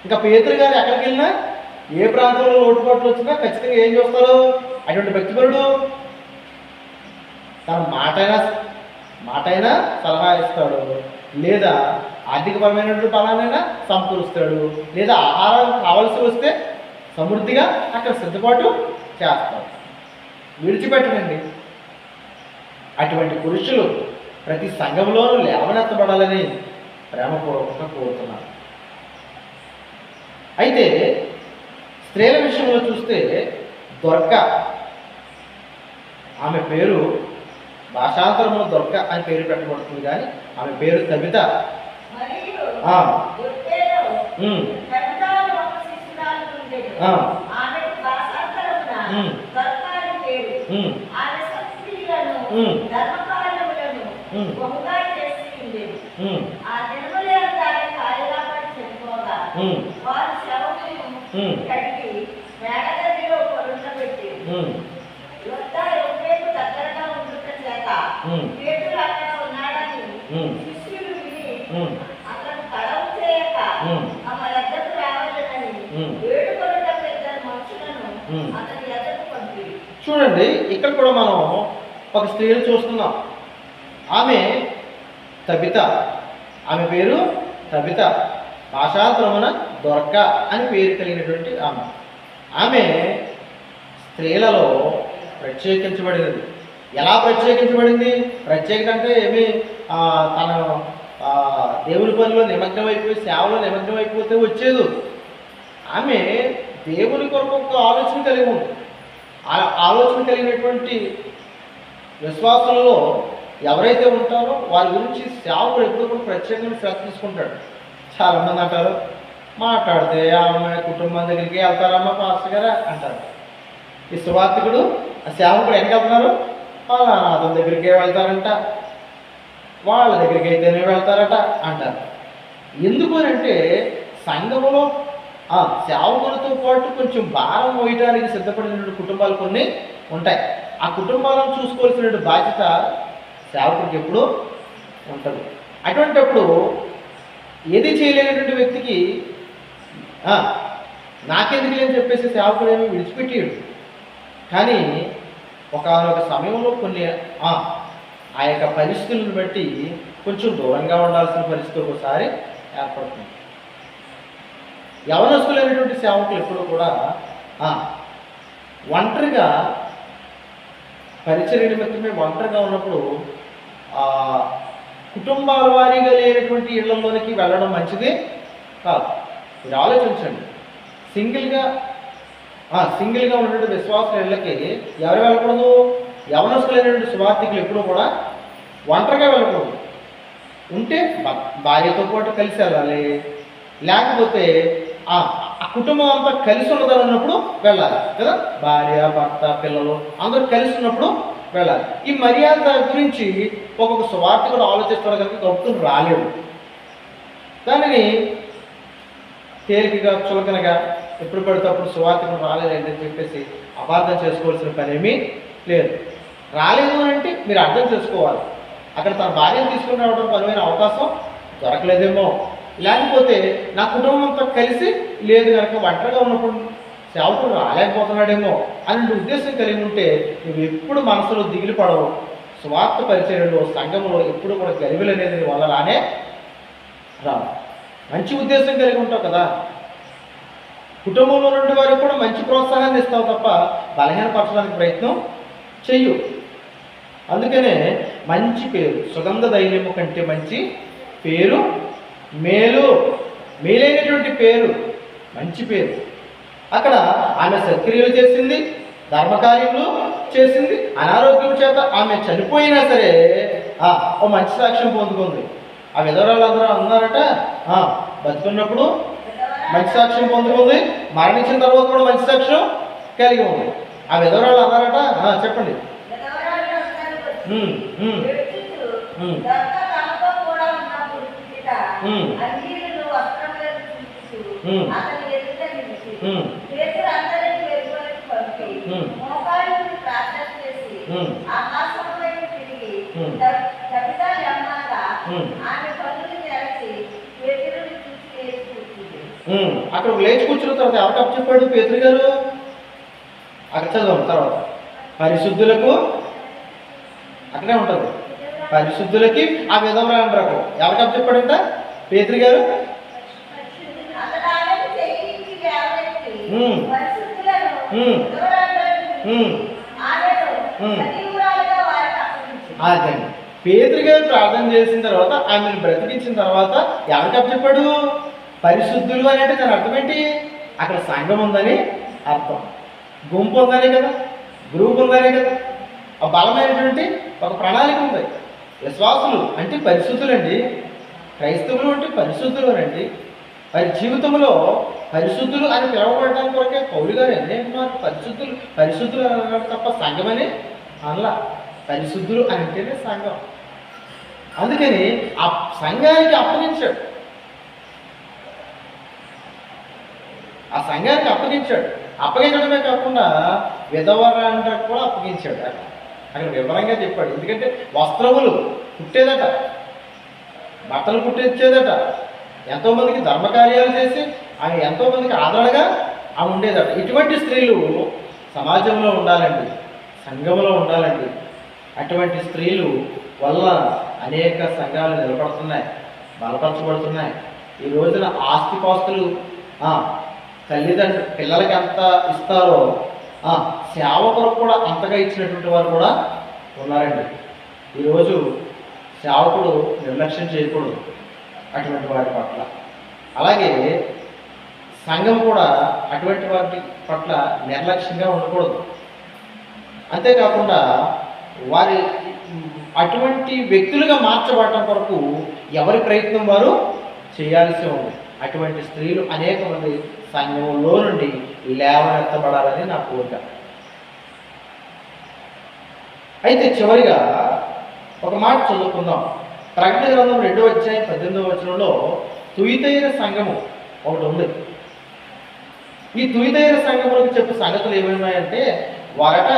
Speaker 1: ఇంకా పేతురు గారు ఎక్కడికి వెళ్ళినా ఏ ప్రాంతంలో లోటుపాట్లు వచ్చినా ఖచ్చితంగా ఏం చేస్తారు? అటువంటి వ్యక్తిపరుడు తన మాటైనా సలహా ఇస్తాడు, లేదా ఆర్థికపరమైనటువంటి ఫలానైనా సమకూరుస్తాడు, లేదా ఆహారం కావాల్సి వస్తే సమృద్ధిగా అక్కడ సిద్ధపాటు చేస్తాడు. విడిచిపెట్టడండి. అటువంటి పురుషులు ప్రతి సంఘంలోనూ లేవనెత్తబడాలని ప్రేమపూర్వకంగా కోరుతున్నారు. అయితే స్త్రీల విషయంలో చూస్తే దొర్క, ఆమె పేరు భాషాంతరంలో దొర్క అని పేరు పెట్టబడుతుంది, కానీ ఆమె పేరు తబిత.
Speaker 2: అక్కడ మన ఎద్దకు రావాలని వేడుకొనుటకు ఇద్దరు మనుషులను అతని ఎద్దకు పంపి.
Speaker 1: చూడండి, ఇక్కడ కూడా మనం ఒక స్త్రీని చూస్తున్నాం. ఆమె తబిత. ఆమె పేరు తబిత. భాషాంతరమున దొర్క అని పేరు కలిగినటువంటి ఆమె. ఆమె స్త్రీలలో ప్రత్యేకించబడినది. ఎలా ప్రత్యేకించబడింది? ప్రత్యేకత అంటే ఏమి తన దేవుని పనిలో నిమగ్నమైపోయి సేవలో నిమగ్నమైపోతే వచ్చేది. ఆమె దేవుని కొరకు ఒక ఆలోచన కలిగి ఉంది. ఆ ఆలోచన కలిగినటువంటి విశ్వాసులలో ఎవరైతే ఉంటారో వారి గురించి సేవకుడు ఎప్పుడు కూడా ప్రత్యేకంగా శ్రద్ధ తీసుకుంటాడు. చాలామంది అంటారు, మాట్లాడితే ఆమె కుటుంబం దగ్గరికి వెళ్తారమ్మా పాస్టర్ గారు అంటారు. ఈ సువార్తికుడు ఆ సేవకుడు ఎక్కడికి వెళ్తున్నారు? వాళ్ళ అతని దగ్గరికే వెళ్తారంట, వాళ్ళ దగ్గరికి అయితేనే వెళ్తారట అంటారు. ఎందుకు అంటే సంఘములో ఆ సేవకులతో పాటు కొంచెం భారం మోయడానికి సిద్ధపడినటువంటి కుటుంబాలు కొన్ని ఉంటాయి. ఆ కుటుంబాలను చూసుకోవాల్సిన బాధ్యత సేవకుడికి ఎప్పుడు ఉంటుంది. అటువంటిప్పుడు ఏది చేయలేనటువంటి వ్యక్తికి నాకెందుకు అని చెప్పేసి సేవకుడు ఏమి విడిచిపెట్టాడు. కానీ ఒకనొక సమయంలో కొన్ని ఆ యొక్క పరిస్థితులను బట్టి కొంచెం దూరంగా ఉండాల్సిన పరిస్థితి ఒకసారి ఏర్పడుతుంది. యవనస్తులైనటువంటి సేవకులు ఎప్పుడు కూడా ఒంటరిగా పరిచర్య నిమిత్తమే ఒంటరిగా ఉన్నప్పుడు కుటుంబాల వారీగా లేనటువంటి ఇళ్లలోనికి వెళ్ళడం మంచిది కాదు. మీరు ఆలోచించండి. సింగిల్గా ఉన్నటువంటి విశ్వాసుల ఇళ్ళకి ఎవరు వెళ్ళకూడదు? యవనస్తులైనటువంటి సువార్థికులు ఎప్పుడూ కూడా ఒంటరిగా వెళ్ళకూడదు. ఉంటే భార్యతో పాటు కలిసి వెళ్ళాలి, లేకపోతే ఆ కుటుంబం అంతా కలిసి ఉన్నదన్నప్పుడు వెళ్ళాలి కదా. భార్య, భర్త, పిల్లలు అందరూ కలిసి ఉన్నప్పుడు వెళ్ళాలి. ఈ మర్యాద గురించి ఒక్కొక్క సువార్థికుడు ఆలోచిస్తాడు కనుక గొప్పలు రాలేడు. దానిని తేలికగా చులకనగా ఎప్పుడు పడితే అప్పుడు సువార్తికుడు రాలేదని చెప్పేసి అపార్థం చేసుకోవాల్సిన పనేమీ లేదు. రాలేదు అని అంటే మీరు అర్థం చేసుకోవాలి. అక్కడ తన భార్యను తీసుకుని రావడం పనుమైన అవకాశం దొరకలేదేమో, లేకపోతే నా కుటుంబం అంతా కలిసి లేదు కనుక ఒంటరిగా ఉన్నప్పుడు సేవకుడు రాలేకపోతున్నాడేమో అనే ఉద్దేశం కలిగి ఉంటే నువ్వు ఎప్పుడు మనసులో దిగులు పడవు. స్వార్థ పరిచర్యలో సంఘంలో ఎప్పుడు కూడా గరివిలు అనేది వల్ల రానే రాదు. మంచి ఉద్దేశం కలిగి ఉంటావు కదా. కుటుంబంలో నుండి వారికి కూడా మంచి ప్రోత్సాహాన్ని ఇస్తావు తప్ప బలహీనపరచడానికి ప్రయత్నం చెయ్యు. అందుకనే మంచి పేరు, సుగంధ ధైర్యము కంటే మంచి పేరు మేలైనటువంటి పేరు, మంచి పేరు. అక్కడ ఆమె సత్క్రియలు చేసింది, ధర్మకార్యములు చేసింది. అనారోగ్యం చేత ఆమె చనిపోయినా సరే ఓ మంచి సాక్ష్యం పొందుకుంది. ఆ విధవరాళ్ళందరూ అన్నారట, బతుకున్నప్పుడు మంచి సాక్ష్యం పొందుకుంది, మరణించిన తర్వాత కూడా మంచి సాక్ష్యం కలిగి ఉంది. ఆ విధవరాళ్ళు అన్నారట, చెప్పండి. అక్కడ లేచి కూర్చున్న తర్వాత ఎవరికి అప్పు చెప్పాడు పేతురు గారు? అక్కడ చదవం తర్వాత పరిశుద్ధులకు అక్కడే ఉంటుంది. పరిశుద్ధులకి ఆ విధవరా అంటారు. ఎవరికి అప్పు చెప్పాడంట పేతురు గారు? అదే పేతురు గారు ప్రార్థన చేసిన తర్వాత ఆమెను బ్రతికించిన తర్వాత ఎవరికి అప్పు చెప్పాడు? పరిశుద్ధులు అని అంటే దాని అర్థం ఏంటి? అక్కడ సంఘం ఉందని అర్థం, గుంపు ఉందనే కదా, గ్రూప్ ఉందనే కదా. ఆ బలమైనటువంటి ఒక ప్రణాళిక ఉంది. విశ్వాసులు అంటే పరిశుద్ధులండి, క్రైస్తవులు అంటే పరిశుద్ధులు అనండి. వారి జీవితంలో పరిశుద్ధులు అని పిలవబడటానికి కొరకే పౌలు గారు ఎన్నేంటున్నారు? పరిశుద్ధులు అని అన్నాడు తప్ప సంఘమని అనలా. పరిశుద్ధులు అని అంటేనే సంఘం. అందుకని ఆ సంఘానికి అప్పగించాడు, ఆ సంఘానికి అప్పగించాడు. అప్పగించడమే కాకుండా విధవరాండ్రకు కూడా అప్పగించాడు. అక్కడ వివరంగా చెప్పాడు. ఎందుకంటే వస్త్రములు కుట్టేదట, బట్టలు కుట్టించేదట, ఎంతోమందికి ధర్మకార్యాలు చేసి ఆమె ఎంతోమందికి ఆదరణగా ఆమె ఉండేదట. ఇటువంటి స్త్రీలు సమాజంలో ఉండాలండి, సంఘంలో ఉండాలండి. అటువంటి స్త్రీలు వల్ల అనేక సంఘాలు నిలబడుతున్నాయి, బలపరచబడుతున్నాయి. ఈ రోజున ఆస్తిపాస్తులు తల్లిదండ్రులు పిల్లలకి ఎంత ఇస్తారో సేవకులకు కూడా అంతగా ఇచ్చినటువంటి వారు కూడా ఉన్నారండి. ఈరోజు సేవకుడు నిర్లక్ష్యం చేయకూడదు అటువంటి వారి పట్ల. అలాగే సంఘం కూడా అటువంటి వారి పట్ల నిర్లక్ష్యంగా ఉండకూడదు. అంతేకాకుండా వారి అటువంటి వ్యక్తులుగా మార్చబడటం కొరకు ఎవరి ప్రయత్నం వారు చేయాల్సి ఉంది. అటువంటి స్త్రీలు అనేక మంది సంఘంలో నుండి లేవనెత్తబడాలని నా కోరిక. అయితే చివరిగా ఒక మాట చదువుకుందాం. ప్రకటన గ్రంథం 2వ అధ్యాయం 18వ వచనంలో తుయితైర సంఘము ఒకటి ఉంది. ఈ తుయితైర సంఘములకు చెప్పే సంగతులు ఏమేమున్నాయంటే వారట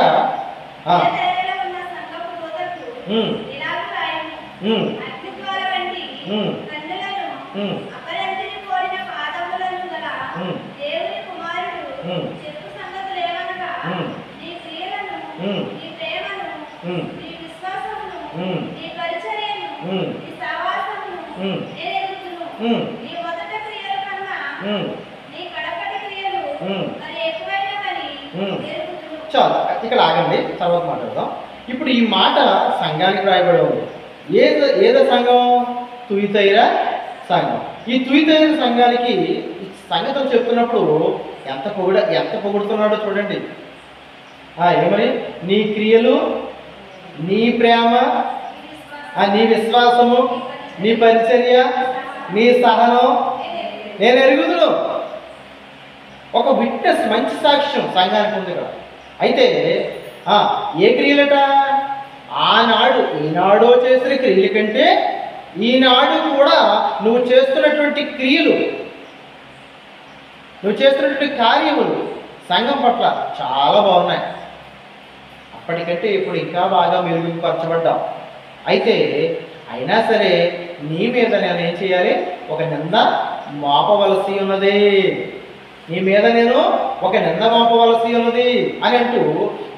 Speaker 1: చాలు, ఇక్కడ ఆగండి, తర్వాత మాట్లాడదాం. ఇప్పుడు ఈ మాట సంఘానికి రాయబడి ఉంది. ఏదో సంఘం? తుయితైర సంఘం. ఈ తుయితైర సంఘానికి సంగతులు చెప్తున్నప్పుడు ఎంత పొగుడుతున్నాడో చూడండి. ఏమని? నీ క్రియలు, నీ ప్రేమ, నీ విశ్వాసము, నీ పరిచర్య, నీ సహనం నేను ఎరుగుదును. ఒక విట్నెస్, మంచి సాక్ష్యం సంఘానికి ఉంది కదా. అయితే ఏ క్రియలట? ఈనాడో చేసిన క్రియల కంటే ఈనాడు కూడా నువ్వు చేస్తున్నటువంటి క్రియలు, నువ్వు చేస్తున్నటువంటి కార్యములు సంఘం పట్ల చాలా బాగున్నాయి. అప్పటికంటే ఇప్పుడు ఇంకా బాగా మెరుగుపరచబడ్డాం. అయితే అయినా సరే నీ మీద నేను ఏం చేయాలి? ఒక నింద మోపవలసి ఉన్నది. నీ మీద నేను ఒక నింద మోపవలసి ఉన్నది అని అంటూ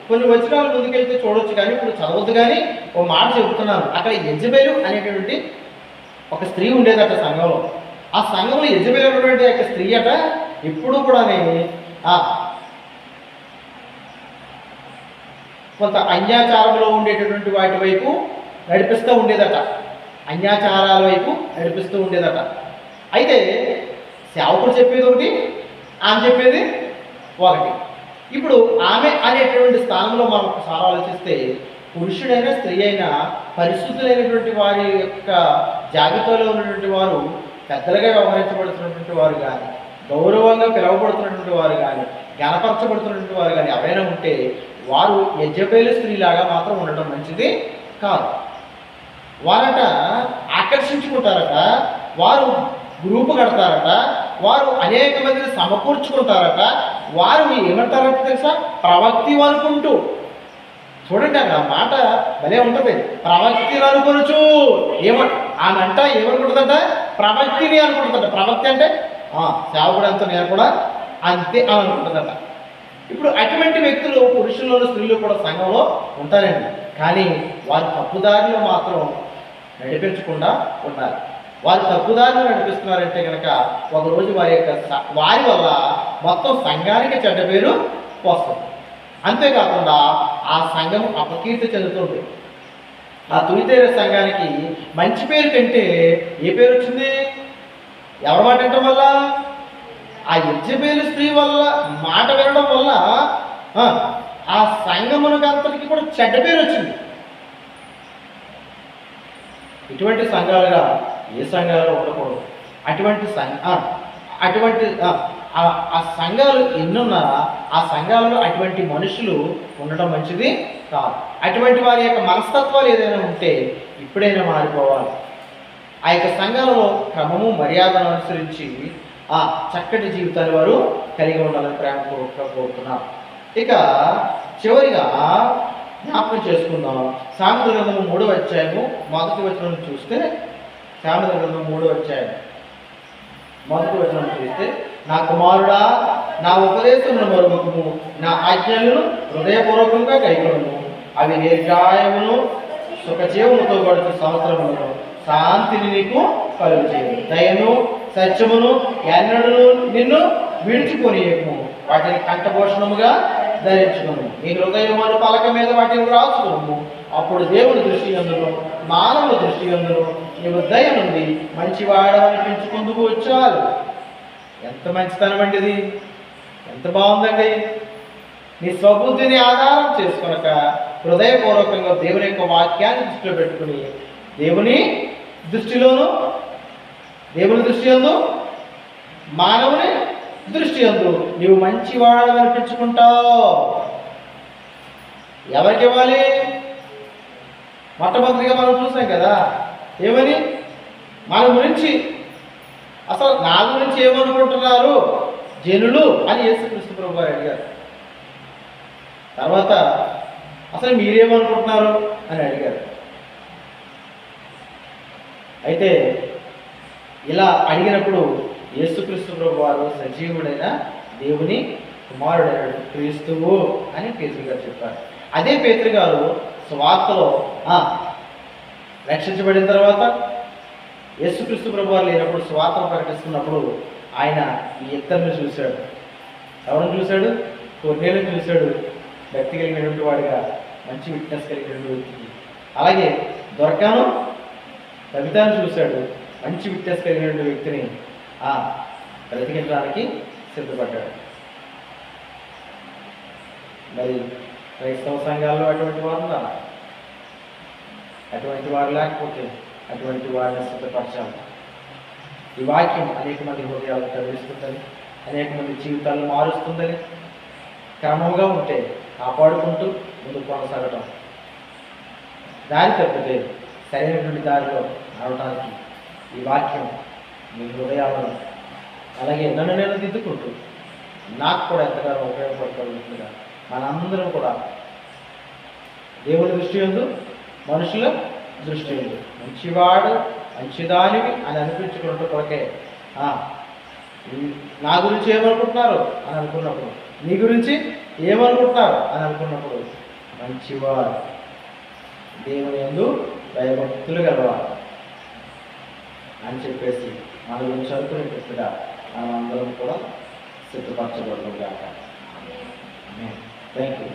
Speaker 1: కొన్ని వచనాలు ముందుకెళ్తే చూడొచ్చు, కానీ ఇప్పుడు చదవద్దు. కానీ ఓ మాట చెబుతున్నాను. అక్కడ యెజబెలు అనేటువంటి ఒక స్త్రీ ఉండేదట సంఘంలో. ఆ సంఘంలో యెజబెలు అనేటువంటి ఒక స్త్రీ అట ఎప్పుడు కూడా కొంత అన్యాచారంలో ఉండేటటువంటి వాటి వైపు నడిపిస్తూ ఉండేదట. అన్యాచారాల వైపు నడిపిస్తూ ఉండేదట. అయితే సేవకుడు చెప్పేది ఒకటి, ఆమె చెప్పేది ఒకటి. ఇప్పుడు ఆమె అనేటువంటి స్థానంలో మనం ఒకసారి ఆలోచిస్తే పురుషుడైనా స్త్రీ అయినా పరిశుద్ధులైనటువంటి వారి యొక్క జాబితాలో ఉన్నటువంటి వారు, పెద్దలుగా వ్యవహరించబడుతున్నటువంటి వారు కానీ, గౌరవంగా పిలువబడుతున్నటువంటి వారు కానీ, గణపరచబడుతున్నటువంటి వారు కానీ ఎవరైనా ఉంటే వారు యెజబెలు స్త్రీలాగా మాత్రం ఉండటం మంచిది కాదు. వారట ఆకర్షించుకుంటారట, వారు గ్రూపు కడతారట, వారు అనేక మందిని సమకూర్చుకుంటారట. వారు ఏమంటారట తెలుసా? ప్రవక్తిని అనుకుంటూ. చూడండి అక్కడ మాట భలే ఉంటుంది. ప్రవక్తిని అనుకొనుచు ఆమె ఏమనుకుంటుందంట? ప్రవక్తిని అనుకుంటుందట. ప్రవక్తి అంటే సేవకుడు అంతా నేను కూడా అంతే అని అనుకుంటుందట. ఇప్పుడు అటువంటి వ్యక్తులు పురుషుల్లోని స్త్రీలు కూడా సంఘంలో ఉంటారండి. కానీ వారి తప్పుదారిలో మాత్రం నడిపించకుండా ఉండాలి. వారు తప్పుదారిలో నడిపిస్తున్నారంటే కనుక ఒకరోజు వారి వల్ల మొత్తం సంఘానికి చెడ్డ పేరు వస్తుంది. అంతేకాకుండా ఆ సంఘం అపకీర్తి చెందుతుంది. ఆ తుయితైర సంఘానికి మంచి పేరు కంటే ఏ పేరు వచ్చింది? ఎవరి మాట వినడం వల్ల? ఆ యెజబెలు స్త్రీ వల్ల మాట వినడం వల్ల ఆ సంఘమునకు అంతటికి కూడా చెడ్డ పేరు వచ్చింది. ఇటువంటి సంఘాలుగా ఏ సంఘాలు ఉండకూడదు. అటువంటి ఆ సంఘాలు ఎన్నున్నా ఆ సంఘాలలో అటువంటి మనుషులు ఉండడం మంచిది కాదు. అటువంటి వారి యొక్క మనస్తత్వాలు ఏదైనా ఉంటే ఇప్పుడైనా మారిపోవాలి. ఆ యొక్క సంఘాలలో క్రమము మర్యాదను అనుసరించి చక్కటి జీవితాన్ని వారు కలిగి ఉండాలని ప్రేమపూర్వకంగా కోరుతున్నారు. ఇక చివరిగా జ్ఞాపకం చేసుకుందాం. సామెతల గ్రంథము 3వ అధ్యాయము 1వ వచనం చూస్తే, సామెతల గ్రంథం 3వ అధ్యాయం మొదటి వచనం చూస్తే, నా కుమారుడా నా ఉపదేశమును మరువకుము, నా ఆజ్ఞలను హృదయపూర్వకంగా కైకొనుము, అవి దీర్ఘాయువును సుఖజీవముతో గడుచు సంవత్సరములను శాంతిని నీకు కలుగు చేయు. దయను సత్యమును ఎన్నడూ నిన్ను విడిచిపోనీయము, వాటిని కంఠభూషణముగా ధరించుకును. నీ హృదయమును పలక మీద వాటిని రాసుకును. అప్పుడు దేవుని దృష్టి యందును మానవుల దృష్టి యందును నీవు దయ నుండి మంచివాడనిపించుకుందుకు వచ్చారు. ఎంత మంచితనం అండి ఇది, ఎంత బాగుందండి. నీ స్వబుద్ధిని ఆధారం చేసుకొనక హృదయపూర్వకంగా దేవుని యొక్క వాక్యాన్ని దృష్టిలో పెట్టుకుని దేవుని దృష్టిలోను, దేవుని దృష్టి యందు మానవుని దృష్టి యందు నీవు మంచివాడు అనిపించుకుంటావు. ఎవరికి ఇవ్వాలి? మొట్టమొదటిగా మనం చూసాం కదా, ఏమని మన గురించి అసలు నా గురించి ఏమనుకుంటున్నారు జనులు అని యేసుక్రీస్తు ప్రభువు గారు అడిగారు. తర్వాత అసలు మీరేమనుకుంటున్నారు అని అడిగారు. అయితే ఇలా అడిగినప్పుడు యేసుక్రీస్తు ప్రభువు వారు సజీవుడైన దేవుని కుమారుడైన క్రీస్తువు అని పేతురు గారు చెప్పారు. అదే పేతురు గారు స్వార్తలో రక్షించబడిన తర్వాత యేసుక్రీస్తు ప్రభువు వారు లేనప్పుడు స్వార్తను ప్రకటిస్తున్నప్పుడు ఆయన ఈ ఇద్దరిని చూశాడు. ఎవరిని చూశాడు? కొర్నేలుని చూశాడు, భక్తి కలిగినటువంటి వాడిగా, మంచి విట్నెస్ కలిగినటువంటి వ్యక్తికి. అలాగే దొరకాను కవితను చూశాడు, మంచి విట్నెస్ కలిగినటువంటి వ్యక్తిని బ్రతికించడానికి సిద్ధపడ్డాడు. మరి క్రైస్తవ సంఘాల్లో అటువంటి వారు ఉన్నారు. అటువంటి వారు లేకపోతే అటువంటి వారిని సిద్ధపరచాలి. ఈ వాక్యం అనేక మంది హృదయాలను కదిలిస్తుందని, అనేక మంది జీవితాలను మారుస్తుందని, క్రమంగా ఉంటే కాపాడుకుంటూ ముందుకు కొనసాగటం, దారి తప్పితే సరైనటువంటి దారిలో నడవడానికి ఈ వాక్యం మీ హృదయాలను, అలాగే నన్ను నేను దిద్దుకుంటూ నాకు కూడా ఎంతగానో ఉపయోగపడుతుందిగా మనందరం కూడా దేవుని దృష్టి యందు మనుషుల దృష్టి యందు మంచివాడు మంచిదానివి అని అనిపించుకున్నట్టు కొరకే నా గురించి ఏమనుకుంటున్నారు అని అనుకున్నప్పుడు, నీ గురించి ఏమనుకుంటున్నారు అని అనుకున్నప్పుడు మంచివాడు, దేవుని యందు భయభక్తులు గలవారు అని చెప్పేసి మన గురించి అనుకునేటట్టుగా మనం అందరం కూడా సిద్ధపరచబడుతుంది కాక. Thank you.